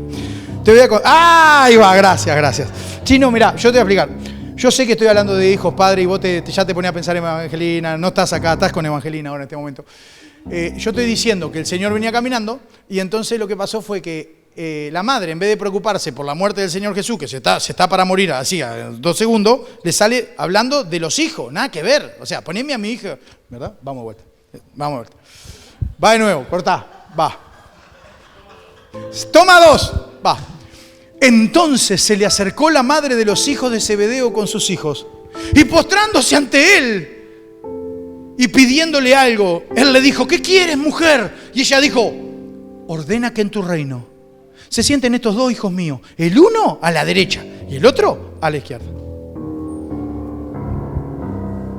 Te voy a... ahí va, gracias. Chino, mirá, yo te voy a explicar. Yo sé que estoy hablando de hijos, padre, y vos ya te ponías a pensar en Evangelina, no estás acá, estás con Evangelina ahora en este momento. Yo estoy diciendo que el Señor venía caminando y entonces lo que pasó fue que la madre, en vez de preocuparse por la muerte del Señor Jesús, que se está para morir así a 2 segundos, le sale hablando de los hijos, nada que ver. O sea, poneme a mi hija, ¿verdad? Vamos a vuelta. Va de nuevo, cortá. Va. Toma 2. Va. Entonces se le acercó la madre de los hijos de Zebedeo con sus hijos. Y postrándose ante él y pidiéndole algo, él le dijo, ¿qué quieres, mujer? Y ella dijo, ordena que en tu reino se sienten estos 2 hijos míos, el uno a la derecha y el otro a la izquierda.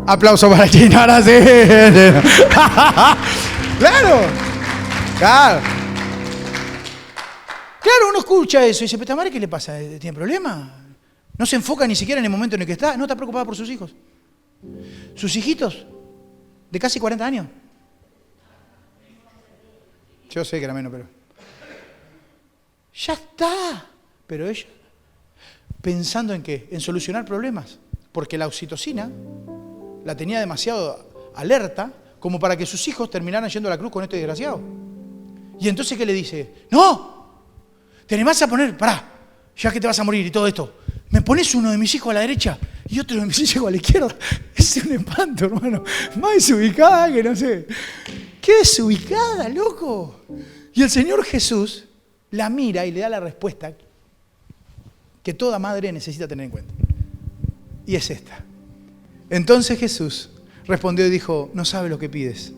Aplauso para Chino, ahora sí. Claro. Claro, uno escucha eso y dice, pero madre, ¿qué le pasa? ¿Tiene problemas? No se enfoca ni siquiera en el momento en el que está. No está preocupada por sus hijos. Sus hijitos de casi 40 años. Yo sé que era menos, pero... Ya está. Pero ella, pensando en qué, en solucionar problemas. Porque la oxitocina la tenía demasiado alerta como para que sus hijos terminaran yendo a la cruz con este desgraciado. Y entonces, ¿qué le dice? ¡No! ¿Te animás a poner? Pará, ya que te vas a morir y todo esto. ¿Me pones uno de mis hijos a la derecha y otro de mis hijos a la izquierda? Es un espanto, hermano. Más desubicada que no sé. ¡Qué desubicada, loco! Y el Señor Jesús la mira y le da la respuesta que toda madre necesita tener en cuenta. Y es esta. Entonces Jesús respondió y dijo, no sabes lo que pides.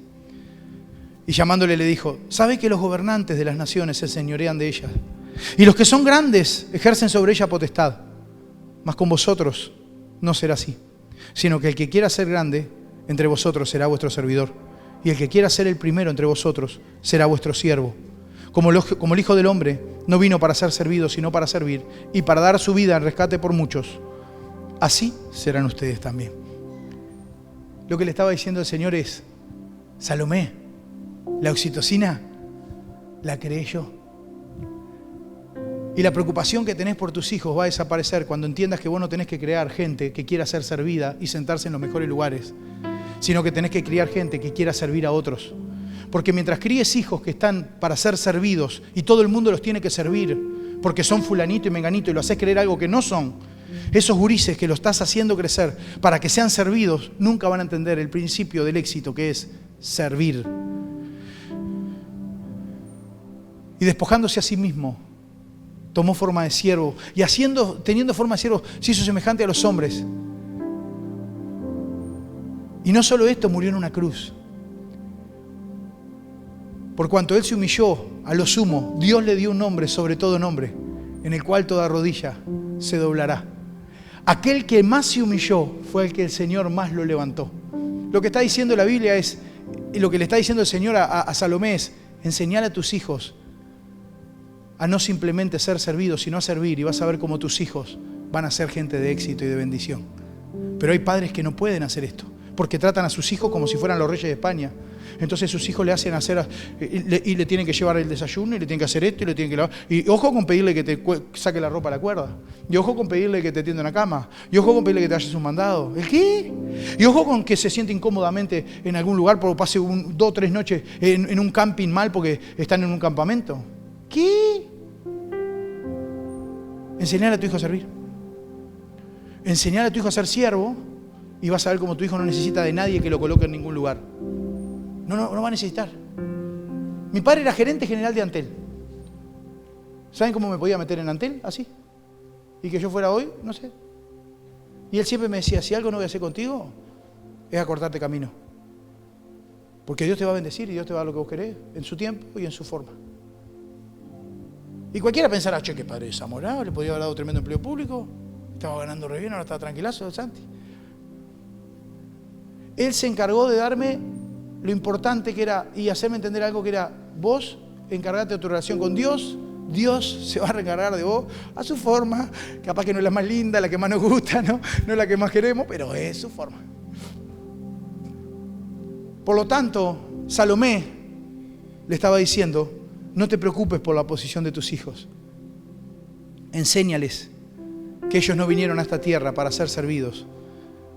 Y llamándole le dijo, ¿sabe que los gobernantes de las naciones se señorean de ellas? Y los que son grandes ejercen sobre ella potestad. Mas con vosotros no será así, sino que el que quiera ser grande entre vosotros será vuestro servidor, y el que quiera ser el primero entre vosotros será vuestro siervo. Como el Hijo del Hombre no vino para ser servido, sino para servir, y para dar su vida en rescate por muchos, así serán ustedes también. Lo que le estaba diciendo el Señor es, Salomé, la oxitocina la creé yo. Y la preocupación que tenés por tus hijos va a desaparecer cuando entiendas que vos no tenés que crear gente que quiera ser servida y sentarse en los mejores lugares, sino que tenés que criar gente que quiera servir a otros. Porque mientras críes hijos que están para ser servidos y todo el mundo los tiene que servir porque son fulanito y menganito y lo haces creer algo que no son, esos gurises que lo estás haciendo crecer para que sean servidos nunca van a entender el principio del éxito, que es servir. Y despojándose a sí mismo, tomó forma de siervo y teniendo forma de siervo, se hizo semejante a los hombres. Y no solo esto, murió en una cruz. Por cuanto Él se humilló a lo sumo, Dios le dio un nombre sobre todo nombre, en el cual toda rodilla se doblará. Aquel que más se humilló fue el que el Señor más lo levantó. Lo que está diciendo la Biblia es, y lo que le está diciendo el Señor a Salomé es, enseñale a tus hijos a no simplemente ser servidos, sino a servir, y vas a ver cómo tus hijos van a ser gente de éxito y de bendición. Pero hay padres que no pueden hacer esto, porque tratan a sus hijos como si fueran los reyes de España. Entonces sus hijos le hacen hacer, y le tienen que llevar el desayuno, y le tienen que hacer esto, y le tienen que lavar. Y ojo con pedirle que te saque la ropa a la cuerda. Y ojo con pedirle que te tienda una cama. Y ojo con pedirle que te hagas un mandado. ¿El qué? Y ojo con que se siente incómodamente en algún lugar, porque pase 2 o 3 noches en un camping mal porque están en un campamento. ¿Qué? Enseñar a tu hijo a servir. Enseñar a tu hijo a ser siervo, y vas a ver cómo tu hijo no necesita de nadie que lo coloque en ningún lugar. No va a necesitar. Mi padre era gerente general de Antel. ¿Saben cómo me podía meter en Antel? Así. Y que yo fuera hoy, no sé. Y él siempre me decía, si algo no voy a hacer contigo, es acortarte camino. Porque Dios te va a bendecir y Dios te va a dar lo que vos querés, en su tiempo y en su forma. Y cualquiera pensará, che, qué padre desamorado, le podía haber dado tremendo empleo público, estaba ganando re bien, ahora estaba tranquilazo, Santi. Él se encargó de darme lo importante que era, y hacerme entender algo que era, vos encargate de tu relación con Dios, Dios se va a reencargar de vos a su forma, capaz que no es la más linda, la que más nos gusta, no es la que más queremos, pero es su forma. Por lo tanto, Salomé le estaba diciendo, no te preocupes por la posición de tus hijos. Enséñales que ellos no vinieron a esta tierra para ser servidos,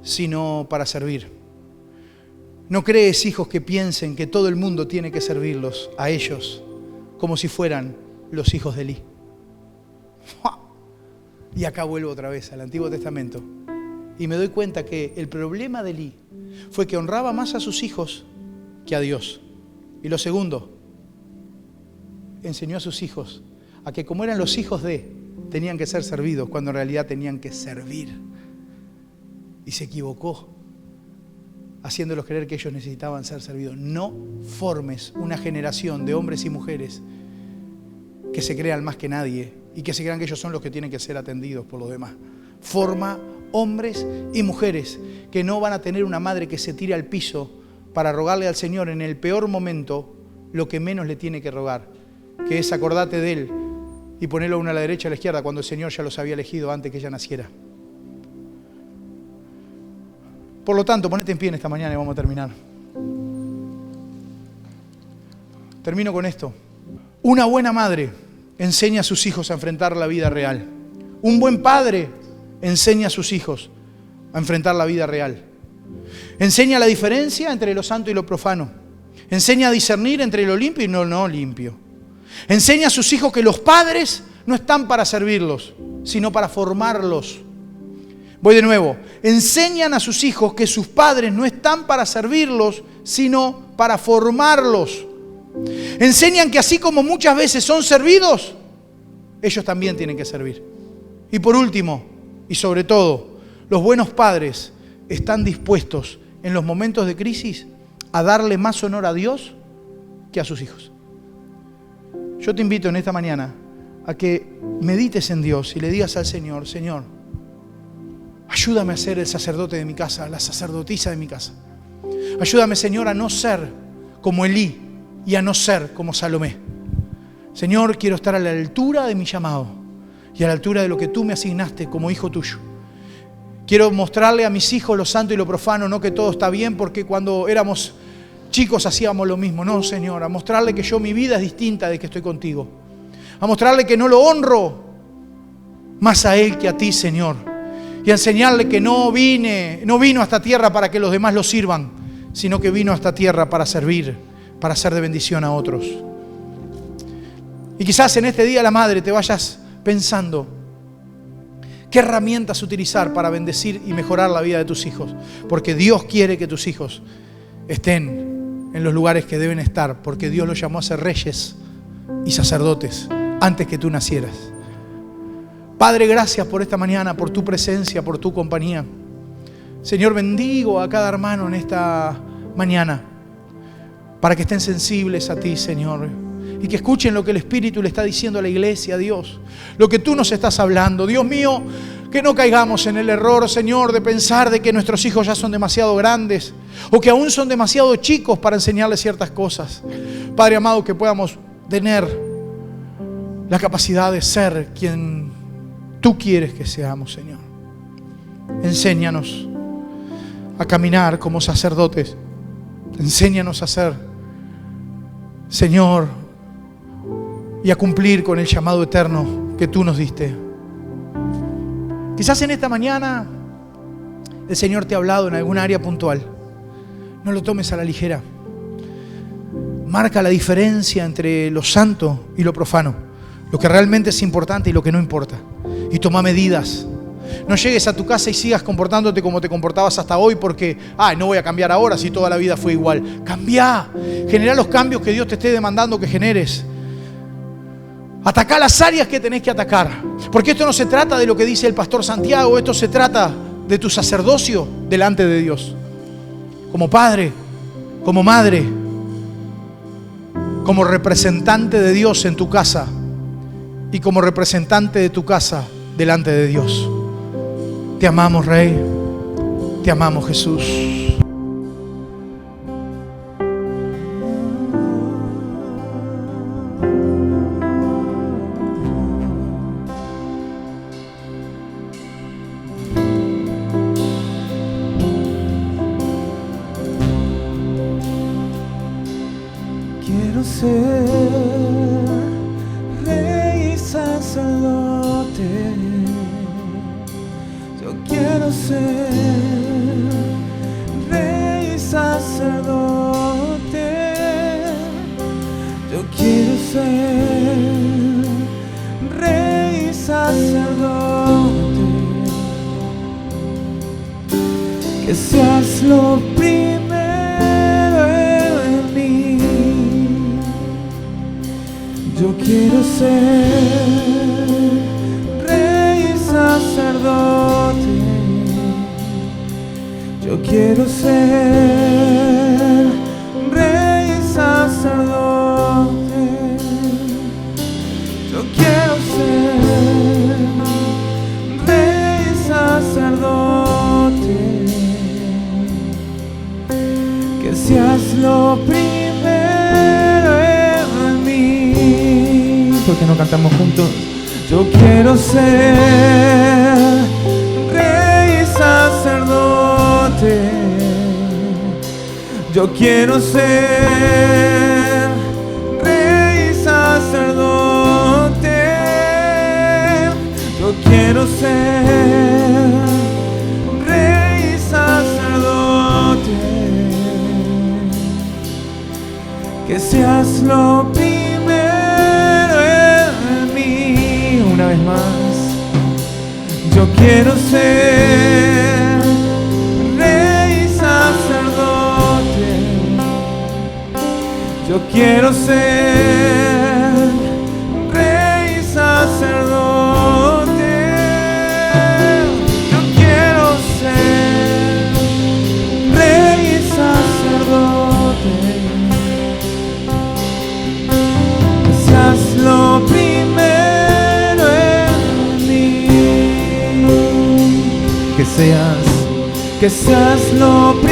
sino para servir. No crees, hijos, que piensen que todo el mundo tiene que servirlos a ellos como si fueran los hijos de Elí. Y acá vuelvo otra vez al Antiguo Testamento y me doy cuenta que el problema de Elí fue que honraba más a sus hijos que a Dios. Y lo segundo, enseñó a sus hijos a que como eran los hijos de, tenían que ser servidos, cuando en realidad tenían que servir. Y se equivocó, haciéndolos creer que ellos necesitaban ser servidos. No formes una generación de hombres y mujeres que se crean más que nadie y que se crean que ellos son los que tienen que ser atendidos por los demás. Forma hombres y mujeres que no van a tener una madre que se tire al piso para rogarle al Señor en el peor momento lo que menos le tiene que rogar, que es acordate de Él y ponerlo uno a la derecha o a la izquierda cuando el Señor ya los había elegido antes que ella naciera. Por lo tanto, ponete en pie en esta mañana y vamos a terminar. Termino con esto. Una buena madre enseña a sus hijos a enfrentar la vida real. Un buen padre enseña a sus hijos a enfrentar la vida real. Enseña la diferencia entre lo santo y lo profano. Enseña a discernir entre lo limpio y no limpio. Enseña a sus hijos que los padres no están para servirlos, sino para formarlos. Voy de nuevo. Enseñan a sus hijos que sus padres no están para servirlos, sino para formarlos. Enseñan que así como muchas veces son servidos, ellos también tienen que servir. Y por último, y sobre todo, los buenos padres están dispuestos en los momentos de crisis a darle más honor a Dios que a sus hijos. Yo te invito en esta mañana a que medites en Dios y le digas al Señor: Señor, ayúdame a ser el sacerdote de mi casa, la sacerdotisa de mi casa. Ayúdame, Señor, a no ser como Elí y a no ser como Salomé. Señor, quiero estar a la altura de mi llamado y a la altura de lo que tú me asignaste como hijo tuyo. Quiero mostrarle a mis hijos lo santo y lo profano, no que todo está bien porque cuando éramos chicos hacíamos lo mismo. No, Señor, a mostrarle que mi vida es distinta de que estoy contigo. A mostrarle que no lo honro más a Él que a ti, Señor. Y a enseñarle que no vino a esta tierra para que los demás lo sirvan, sino que vino a esta tierra para servir, para ser de bendición a otros. Y quizás en este Día de la Madre te vayas pensando qué herramientas utilizar para bendecir y mejorar la vida de tus hijos. Porque Dios quiere que tus hijos estén en los lugares que deben estar, porque Dios los llamó a ser reyes y sacerdotes antes que tú nacieras. Padre, gracias por esta mañana, por tu presencia, por tu compañía. Señor, bendigo a cada hermano en esta mañana para que estén sensibles a ti, Señor, y que escuchen lo que el Espíritu le está diciendo a la iglesia, Dios, lo que tú nos estás hablando. Dios mío, que no caigamos en el error, Señor, de pensar de que nuestros hijos ya son demasiado grandes o que aún son demasiado chicos para enseñarles ciertas cosas. Padre amado, que podamos tener la capacidad de ser quien tú quieres que seamos, Señor. Enséñanos a caminar como sacerdotes. Enséñanos a ser, Señor, y a cumplir con el llamado eterno que tú nos diste. Quizás en esta mañana el Señor te ha hablado en alguna área puntual. No lo tomes a la ligera. Marca la diferencia entre lo santo y lo profano, lo que realmente es importante y lo que no importa. Y toma medidas. No llegues a tu casa y sigas comportándote como te comportabas hasta hoy porque, no voy a cambiar ahora si toda la vida fue igual. Cambia. Genera los cambios que Dios te esté demandando que generes. Atacá las áreas que tenés que atacar. Porque esto no se trata de lo que dice el pastor Santiago. Esto se trata de tu sacerdocio delante de Dios. Como padre, como madre, como representante de Dios en tu casa y como representante de tu casa delante de Dios. Te amamos, Rey. Te amamos, Jesús. Quiero ser rey y sacerdote. Yo quiero ser rey y sacerdote. Yo quiero ser rey y sacerdote. Que seas lo primero en mí. quiero ser rey y sacerdote. Yo quiero ser rey y sacerdote. Yo quiero ser rey y sacerdote. Que seas lo primero en mí. ¿Por qué no cantamos juntos? Yo quiero ser rey y sacerdote. Yo quiero ser rey y sacerdote. Yo quiero ser rey y sacerdote. Que seas lo primero en mí. Una vez más. Yo quiero ser rey y sacerdote. Yo quiero ser rey y sacerdote. Yo quiero ser rey y sacerdote. Que seas lo primero en mí. Que seas lo primero